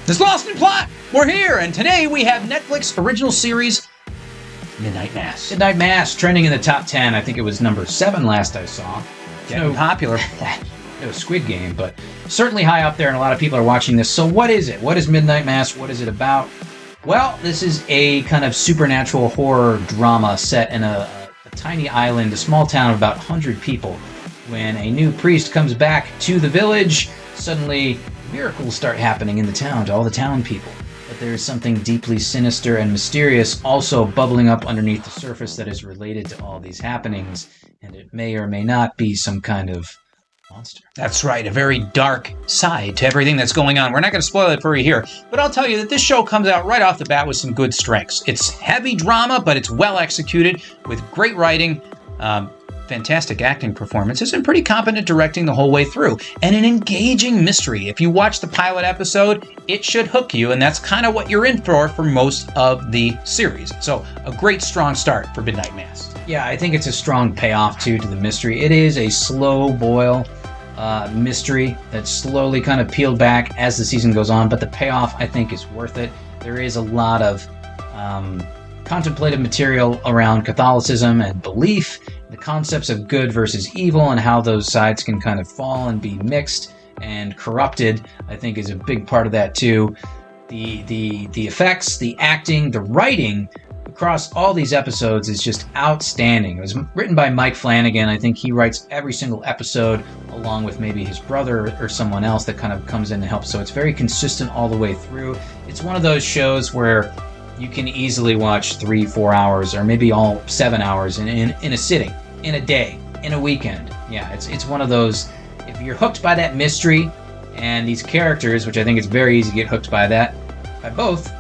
This Lost in Plot, we're here, and today we have Netflix original series, Midnight Mass. Midnight Mass, trending in the top 10. I think it was number 7 last I saw. Getting popular. No Squid Game, but certainly high up there, and a lot of people are watching this. So what is it? What is Midnight Mass? What is it about? Well, this is a kind of supernatural horror drama set in a tiny island, a small town of about 100 people. When a new priest comes back to the village, suddenly miracles start happening in the town to all the town people. But there is something deeply sinister and mysterious also bubbling up underneath the surface that is related to all these happenings, and it may or may not be some kind of monster. That's right, a very dark side to everything that's going on. We're not going to spoil it for you here, but I'll tell you that this show comes out right off the bat with some good strengths. It's heavy drama, but it's well executed with great writing, fantastic acting performances, and pretty competent directing the whole way through, and an engaging mystery. If you watch the pilot episode, it should hook you, and that's kind of what you're in for most of the series. So a great strong start for Midnight Mass. Yeah, I think it's a strong payoff too to the mystery. It is a slow boil mystery that's slowly kind of peeled back as the season goes on, but the payoff I think is worth it. There is a lot of contemplative material around Catholicism and belief, the concepts of good versus evil, and how those sides can kind of fall and be mixed and corrupted, I think is a big part of that too. The effects, the acting, the writing across all these episodes is just outstanding. It was written by Mike Flanagan. I think he writes every single episode along with maybe his brother or someone else that kind of comes in and helps. So it's very consistent all the way through. It's one of those shows where you can easily watch 3-4 hours or maybe all 7 hours in a sitting, in a day, in a weekend. Yeah, it's one of those, if you're hooked by that mystery and these characters, which I think it's very easy to get hooked by both,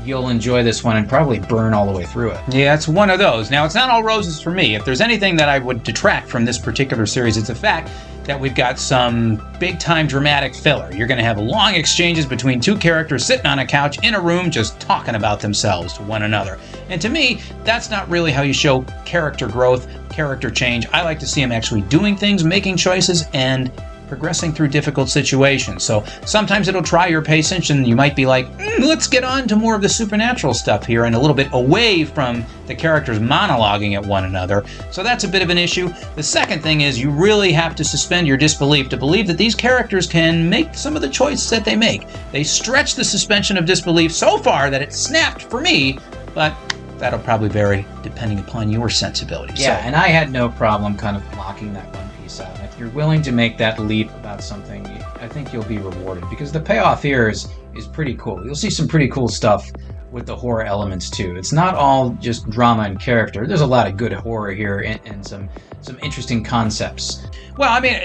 you'll enjoy this one and probably burn all the way through it. Yeah, it's one of those. Now, it's not all roses for me. If there's anything that I would detract from this particular series, it's the fact that we've got some big-time dramatic filler. You're going to have long exchanges between two characters sitting on a couch in a room just talking about themselves to one another. And to me, that's not really how you show character growth, character change. I like to see them actually doing things, making choices, and progressing through difficult situations. So sometimes it'll try your patience and you might be like, let's get on to more of the supernatural stuff here and a little bit away from the characters monologuing at one another. So that's a bit of an issue. The second thing is you really have to suspend your disbelief to believe that these characters can make some of the choices that they make. They stretch the suspension of disbelief so far that it snapped for me, but that'll probably vary depending upon your sensibilities. Yeah, and I had no problem kind of blocking that one piece out. And if you're willing to make that leap about something, I think you'll be rewarded because the payoff here is pretty cool. You'll see some pretty cool stuff with the horror elements too. It's not all just drama and character. There's a lot of good horror here and some interesting concepts. Well, I mean,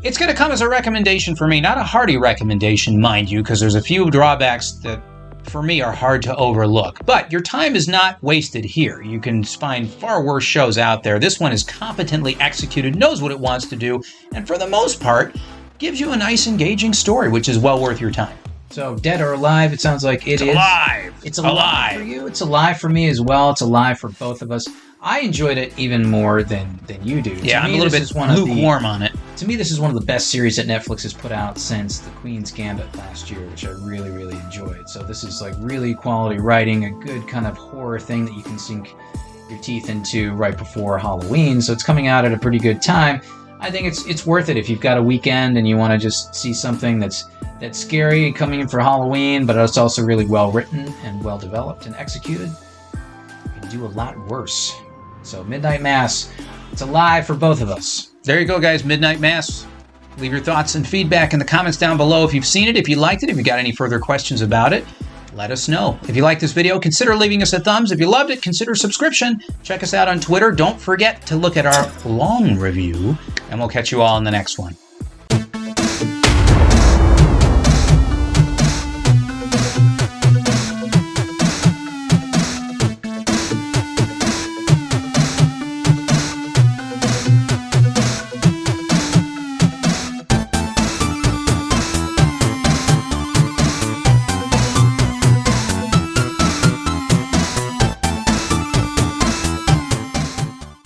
it's going to come as a recommendation for me, not a hearty recommendation, mind you, because there's a few drawbacks that for me are hard to overlook. But your time is not wasted here. You can find far worse shows out there. This one is competently executed, knows what it wants to do, and for the most part, gives you a nice, engaging story, which is well worth your time. So, Dead or Alive, it sounds like it's alive. It's alive for you. It's alive for me as well. It's alive for both of us. I enjoyed it even more than you do. Yeah, I'm a little bit lukewarm on it. To me, this is one of the best series that Netflix has put out since The Queen's Gambit last year, which I really, really enjoyed. So this is like really quality writing, a good kind of horror thing that you can sink your teeth into right before Halloween. So it's coming out at a pretty good time. I think it's worth it if you've got a weekend and you want to just see something that's scary coming in for Halloween, but it's also really well written and well developed and executed. You can do a lot worse. So Midnight Mass, it's alive for both of us. There you go, guys. Midnight Mass. Leave your thoughts and feedback in the comments down below if you've seen it, if you liked it, if you got any further questions about it. Let us know. If you like this video, consider leaving us a thumbs. If you loved it, consider subscription. Check us out on Twitter. Don't forget to look at our long review, and we'll catch you all in the next one.